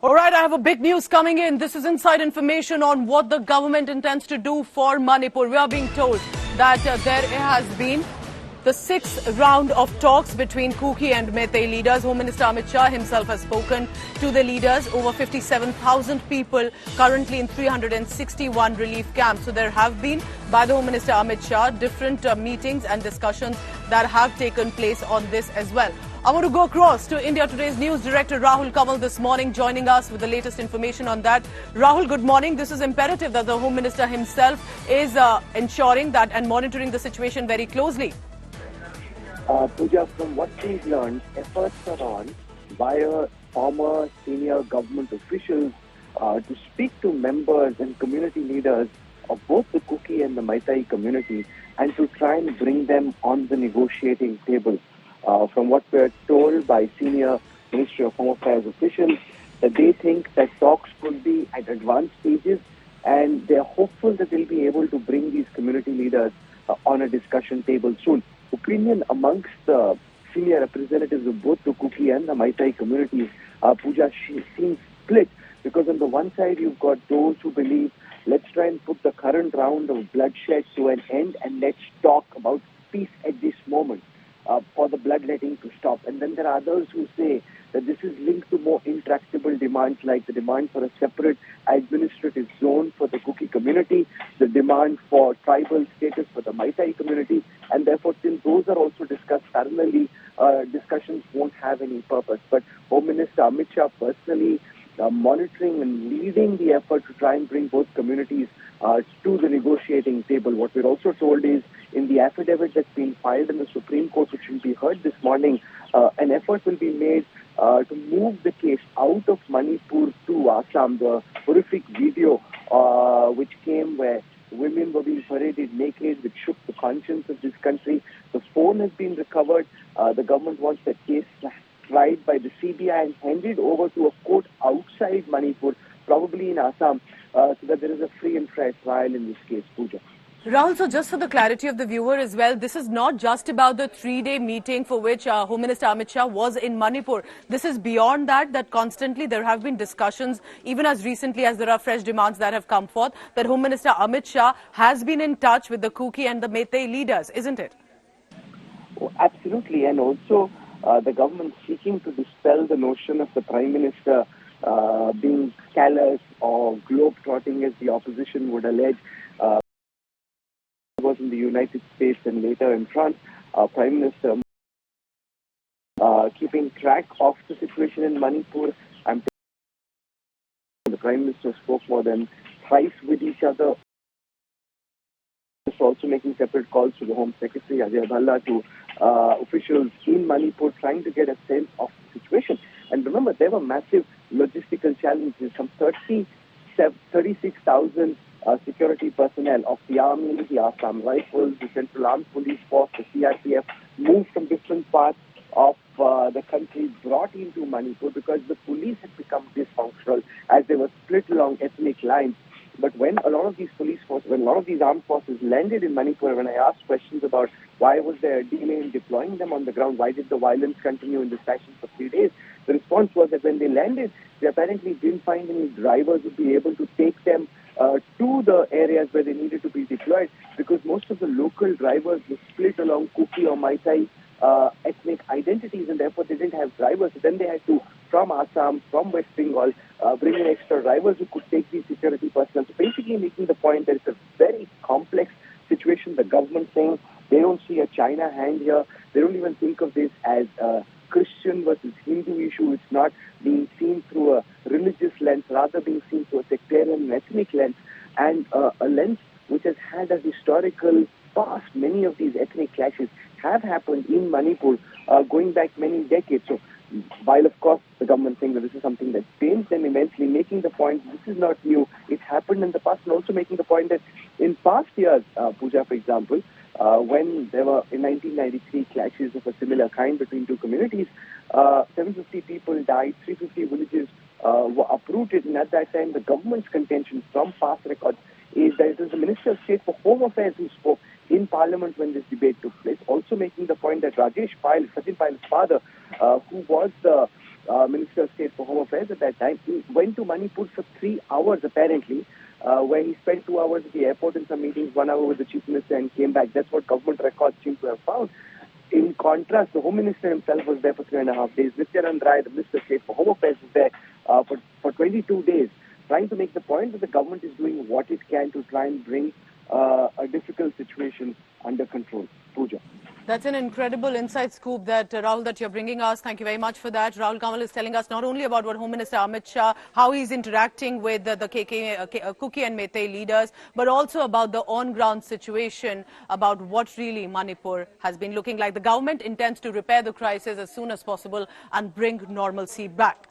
All right, I have a big news coming in. This is inside information on what the government intends to do for Manipur. We are being told that there has been the sixth round of talks between Kuki and Meitei leaders. Home Minister Amit Shah himself has spoken to the leaders. Over 57,000 people currently in 361 relief camps. So there have been, by the Home Minister Amit Shah, different meetings and discussions that have taken place on this as well. I want to go across to India Today's news director Rahul Kanwal this morning, joining us with the latest information on that. Rahul, good morning. This is imperative that the Home Minister himself is ensuring that and monitoring the situation very closely. Pooja, from what we've learned, efforts are on via former senior government officials to speak to members and community leaders of both the Kuki and the Meitei community and to try and bring them on the negotiating table. From what we're told by senior Ministry of Home Affairs officials, that they think that talks could be at advanced stages and they're hopeful that they'll be able to bring these community leaders on a discussion table soon. Opinion amongst the senior representatives of both the Kuki and the Meitei communities, Pooja, seems split, because on the one side you've got those who believe let's try and put the current round of bloodshed to an end and let's talk about peace at this moment for the bloodletting to stop. And then there are others who say that this is linked to more intractable demands, like the demand for a separate administrative zone for the Kuki community, the demand for tribal status for the Meitei community, and therefore till those are also discussed parallelly, discussions won't have any purpose. But Home Minister Amit Shah personally monitoring and leading the effort to try and bring both communities to the negotiating table. What we're also told is in the affidavit that's been filed in the Supreme Court, which will be heard this morning, an effort will be made to move the case out of Manipur to Assam. The horrific video which came where women were being paraded naked, which shook the conscience of this country. The phone has been recovered. The government wants that case tried by the CBI and handed over to a court outside Manipur, probably in Assam, so that there is a free and fair trial in this case, Pooja. Rahul, so just for the clarity of the viewer as well, this is not just about the three-day meeting for which Home Minister Amit Shah was in Manipur. This is beyond that constantly there have been discussions, even as recently as there are fresh demands that have come forth, that Home Minister Amit Shah has been in touch with the Kuki and the Meitei leaders, isn't it? Oh, absolutely, and also the government seeking to dispel the notion of the Prime Minister being callous or globe-trotting, as the opposition would allege. Was in the United States and later in France, Prime Minister keeping track of the situation in Manipur. The Prime Minister spoke more than thrice with each other. Also making separate calls to the Home Secretary Ajay Bhalla, to officials in Manipur, trying to get a sense of the situation. And remember, there were massive logistical challenges. Some 36,000 security personnel of the Army, the Assam Rifles, the Central Armed Police Force, the CRPF, moved from different parts of the country, brought into Manipur because the police had become dysfunctional as they were split along ethnic lines. But when a lot of these armed forces landed in Manipur, when I asked questions about why was there a delay in deploying them on the ground, why did the violence continue in this fashion for 3 days, the response was that when they landed, they apparently didn't find any drivers who would be able to take them to the areas where they needed to be deployed, because most of the local drivers were split along Kuki or Meitei ethnic identities, and therefore they didn't have drivers. So then they had to, from Assam, from West Bengal, bring in extra drivers who could take these security personnel. So basically making the point that it's a very complex situation. The government saying they don't see a China hand here. They don't even think of this as a Christian versus Hindu issue. It's not being seen through a religious lens, rather being seen through a sectarian and ethnic lens, and a lens which has had a historical past. Many of these ethnic clashes have happened in Manipur going back many decades. So while of course the government saying that this is something that pains them immensely, making the point this is not new, it's happened in the past, and also making the point that in past years, Pooja, for example, when there were in 1993 clashes of a similar kind between two communities, 750 people died, 350 villages were uprooted, and at that time the government's contention from past records is that it was the Minister of State for Home Affairs who spoke in Parliament when this debate took place, also making the point that Rajesh Pail, Sachin Pail's father, who was the Minister of State for Home Affairs at that time. He went to Manipur for 3 hours apparently, where he spent 2 hours at the airport in some meetings, 1 hour with the Chief Minister and came back. That's what government records seem to have found. In contrast, the Home Minister himself was there for 3.5 days. Nityanand Rai, the Minister of State for Home Affairs, was there for 22 days, trying to make the point that the government is doing what it can to try and bring a difficult situation under control. Pooja. That's an incredible inside scoop that, Rahul, that you're bringing us. Thank you very much for that. Rahul Kanwal is telling us not only about what Home Minister Amit Shah, how he's interacting with the Kuki and Meitei leaders, but also about the on-ground situation, about what really Manipur has been looking like. The government intends to repair the crisis as soon as possible and bring normalcy back.